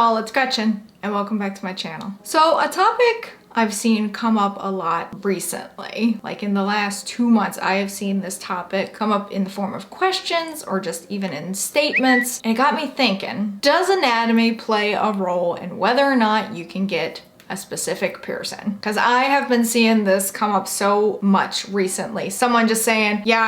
y'all, it's Gretchen and welcome back to my channel. So a topic I've seen come up a lot recently, like in the last 2 months, I have seen this topic come up in the form of questions or just even in statements. And it got me thinking, does anatomy play a role in whether or not you can get a specific piercing? Because I have been seeing this come up so much recently. Someone just saying, yeah,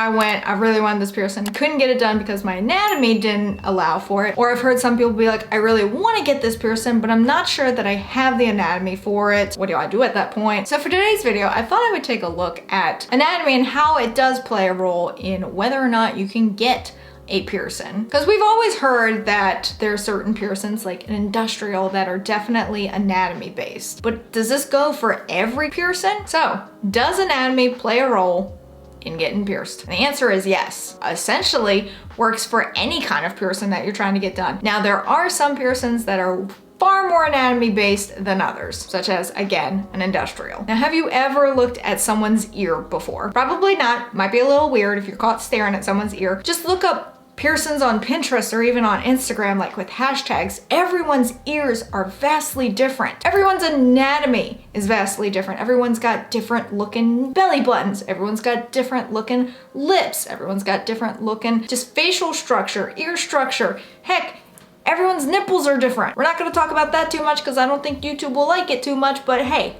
I really wanted this piercing, couldn't get it done because my anatomy didn't allow for it. Or I've heard some people be like, I really want to get this piercing, but I'm not sure that I have the anatomy for it. What do I do at that point? So for today's video, I thought I would take a look at anatomy and how it does play a role in whether or not you can get a piercing. Because we've always heard that there are certain piercings, like an industrial, that are definitely anatomy based. But does this go for every piercing? So, does anatomy play a role in getting pierced? And the answer is yes. Essentially, works for any kind of piercing that you're trying to get done. Now, there are some piercings that are far more anatomy based than others, such as, again, an industrial. Now, have you ever looked at someone's ear before? Probably not. Might be a little weird if you're caught staring at someone's ear. Just look up piercings on Pinterest or even on Instagram, like with hashtags. Everyone's ears are vastly different. Everyone's anatomy is vastly different. Everyone's got different looking belly buttons. Everyone's got different looking lips. Everyone's got different looking just facial structure, ear structure. Heck, everyone's nipples are different. We're not gonna talk about that too much because I don't think YouTube will like it too much, but hey,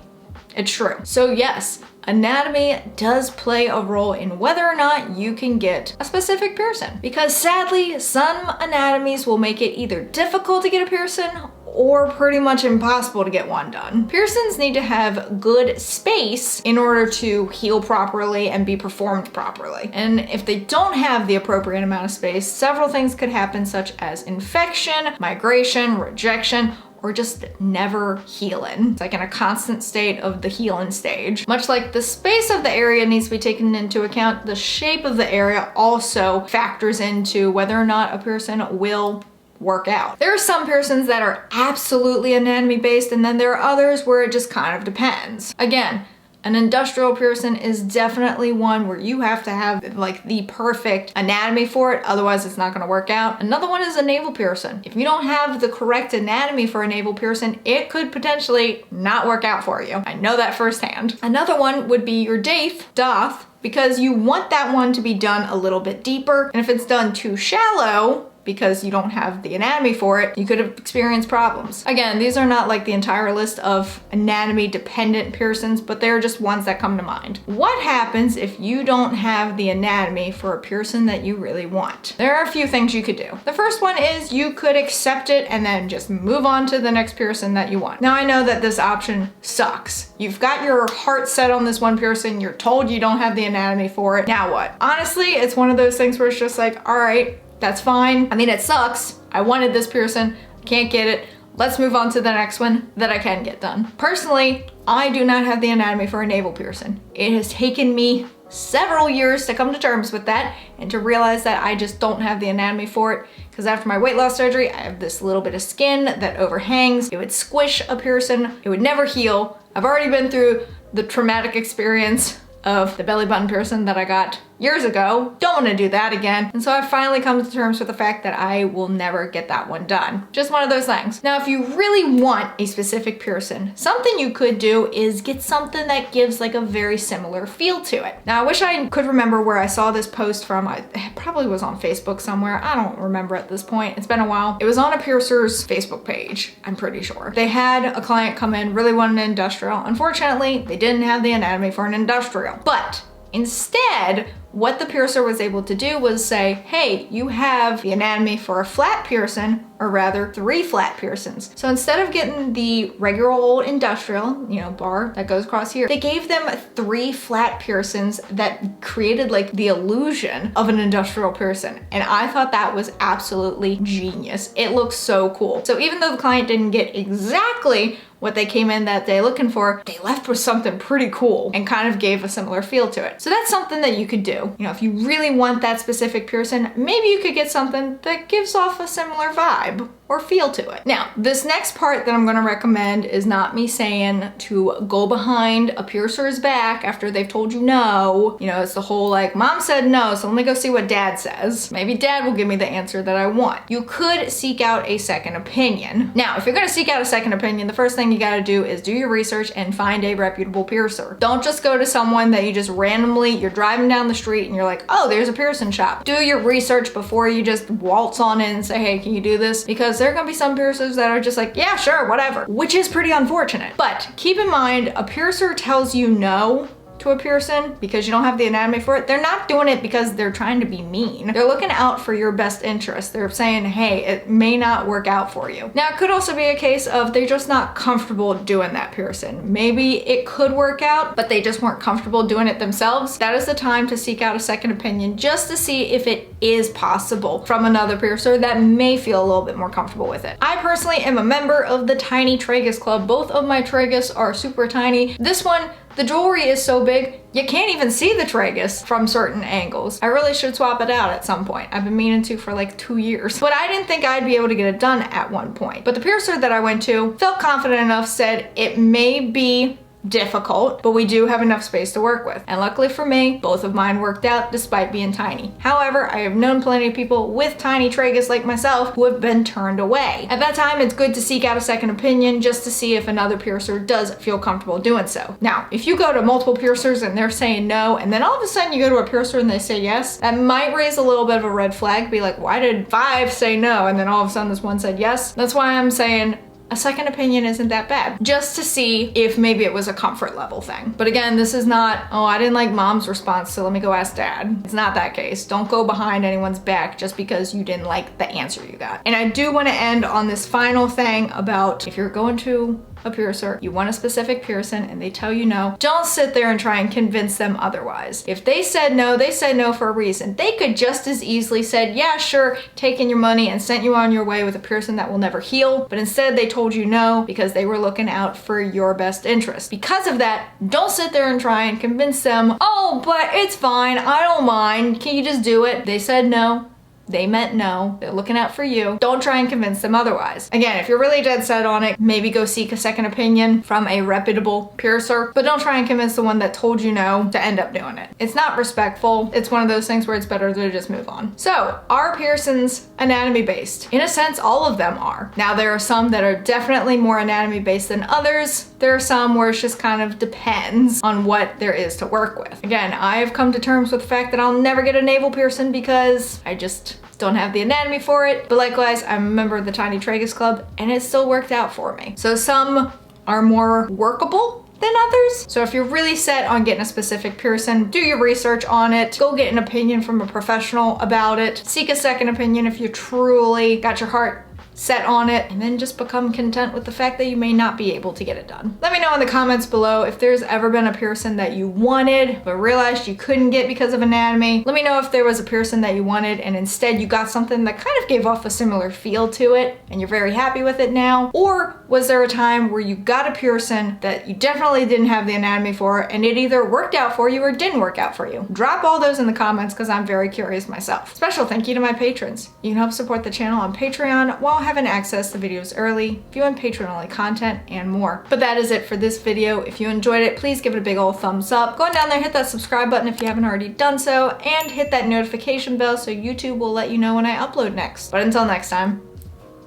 it's true. So yes, anatomy does play a role in whether or not you can get a specific piercing. Because sadly, some anatomies will make it either difficult to get a piercing or pretty much impossible to get one done. Piercings need to have good space in order to heal properly and be performed properly. And if they don't have the appropriate amount of space, several things could happen, such as infection, migration, rejection, or just never healing. It's like in a constant state of the healing stage. Much like the space of the area needs to be taken into account, the shape of the area also factors into whether or not a piercing will work out. There are some piercings that are absolutely anatomy based, and then there are others where it just kind of depends. Again, an industrial piercing is definitely one where you have to have like the perfect anatomy for it, otherwise it's not gonna work out. Another one is a navel piercing. If you don't have the correct anatomy for a navel piercing, it could potentially not work out for you. I know that firsthand. Another one would be your doth, because you want that one to be done a little bit deeper, and if it's done too shallow, because you don't have the anatomy for it, you could have experienced problems. Again, these are not like the entire list of anatomy dependent piercings, but they're just ones that come to mind. What happens if you don't have the anatomy for a piercing that you really want? There are a few things you could do. The first one is you could accept it and then just move on to the next piercing that you want. Now, I know that this option sucks. You've got your heart set on this one piercing, you're told you don't have the anatomy for it. Now what? Honestly, it's one of those things where it's just like, all right, that's fine. I mean, it sucks. I wanted this piercing, can't get it. Let's move on to the next one that I can get done. Personally, I do not have the anatomy for a navel piercing. It has taken me several years to come to terms with that and to realize that I just don't have the anatomy for it, because after my weight loss surgery, I have this little bit of skin that overhangs. It would squish a piercing. It would never heal. I've already been through the traumatic experience of the belly button piercing that I got years ago. Don't want to do that again. And so I've finally come to terms with the fact that I will never get that one done. Just one of those things. Now, if you really want a specific piercing, something you could do is get something that gives like a very similar feel to it. Now, I wish I could remember where I saw this post from. It probably was on Facebook somewhere. I don't remember at this point. It's been a while. It was on a piercer's Facebook page, I'm pretty sure. They had a client come in, really wanted an industrial. Unfortunately, they didn't have the anatomy for an industrial. But instead, what the piercer was able to do was say, hey, you have the anatomy for a flat piercing, or rather 3 flat piercings. So instead of getting the regular old industrial, bar that goes across here, they gave them 3 flat piercings that created like the illusion of an industrial piercing. And I thought that was absolutely genius. It looks so cool. So even though the client didn't get exactly what they came in that day looking for, they left with something pretty cool and kind of gave a similar feel to it. So that's something that you could do. If you really want that specific piercing, maybe you could get something that gives off a similar vibe. or feel to it. Now, this next part that I'm gonna recommend is not me saying to go behind a piercer's back after they've told you no. You know, it's the whole like, mom said no, so let me go see what dad says. Maybe dad will give me the answer that I want. You could seek out a second opinion. Now, if you're gonna seek out a second opinion, the first thing you gotta do is do your research and find a reputable piercer. Don't just go to someone that you just randomly, you're driving down the street and you're like, oh, there's a piercing shop. Do your research before you just waltz on in and say, hey, can you do this? Because there are gonna be some piercers that are just like, yeah, sure, whatever, which is pretty unfortunate. But keep in mind, a piercer tells you no to a piercing because you don't have the anatomy for it. They're not doing it because they're trying to be mean. They're looking out for your best interest. They're saying, hey, it may not work out for you. Now, it could also be a case of they're just not comfortable doing that piercing. Maybe it could work out, but they just weren't comfortable doing it themselves. That is the time to seek out a second opinion just to see if it is possible from another piercer that may feel a little bit more comfortable with it. I personally am a member of the Tiny Tragus Club. Both of my tragus are super tiny. This one, the jewelry is so big, you can't even see the tragus from certain angles. I really should swap it out at some point. I've been meaning to for like 2 years, but I didn't think I'd be able to get it done at one point. But the piercer that I went to felt confident enough, said it may be difficult, but we do have enough space to work with. And luckily for me, both of mine worked out despite being tiny. However, I have known plenty of people with tiny tragus like myself who have been turned away. At that time, it's good to seek out a second opinion just to see if another piercer does feel comfortable doing so. Now, if you go to multiple piercers and they're saying no, and then all of a sudden you go to a piercer and they say yes, that might raise a little bit of a red flag. Be like, why did 5 say no and then all of a sudden this one said yes? That's why I'm saying a second opinion isn't that bad, just to see if maybe it was a comfort level thing. But again, this is not, oh, I didn't like mom's response, so let me go ask dad. It's not that case. Don't go behind anyone's back just because you didn't like the answer you got. And I do want to end on this final thing about if you're going to a piercer, you want a specific piercing and they tell you no, don't sit there and try and convince them otherwise. If they said no for a reason. They could just as easily said, yeah, sure, taking your money and sent you on your way with a piercing that will never heal, but instead they told you no because they were looking out for your best interest. Because of that, don't sit there and try and convince them, oh, but it's fine, I don't mind, can you just do it? They said no. They meant no. They're looking out for you. Don't try and convince them otherwise. Again, if you're really dead set on it, maybe go seek a second opinion from a reputable piercer, but don't try and convince the one that told you no to end up doing it. It's not respectful. It's one of those things where it's better to just move on. So, are piercings anatomy based? In a sense, all of them are. Now, there are some that are definitely more anatomy based than others. There are some where it just kind of depends on what there is to work with. Again, I have come to terms with the fact that I'll never get a navel piercing because I just don't have the anatomy for it. But likewise, I'm a member of the Tiny Tragus Club and it still worked out for me. So some are more workable than others. So if you're really set on getting a specific piercing, do your research on it. Go get an opinion from a professional about it. Seek a second opinion if you truly got your heart set on it, and then just become content with the fact that you may not be able to get it done. Let me know in the comments below if there's ever been a piercing that you wanted but realized you couldn't get because of anatomy. Let me know if there was a piercing that you wanted and instead you got something that kind of gave off a similar feel to it and you're very happy with it now. Or was there a time where you got a piercing that you definitely didn't have the anatomy for and it either worked out for you or didn't work out for you? Drop all those in the comments because I'm very curious myself. Special thank you to my patrons. You can help support the channel on Patreon while having access to videos early, view and Patreon-only content, and more. But that is it for this video. If you enjoyed it, please give it a big old thumbs up. Go down there, hit that subscribe button if you haven't already done so, and hit that notification bell so YouTube will let you know when I upload next. But until next time,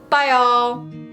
bye y'all!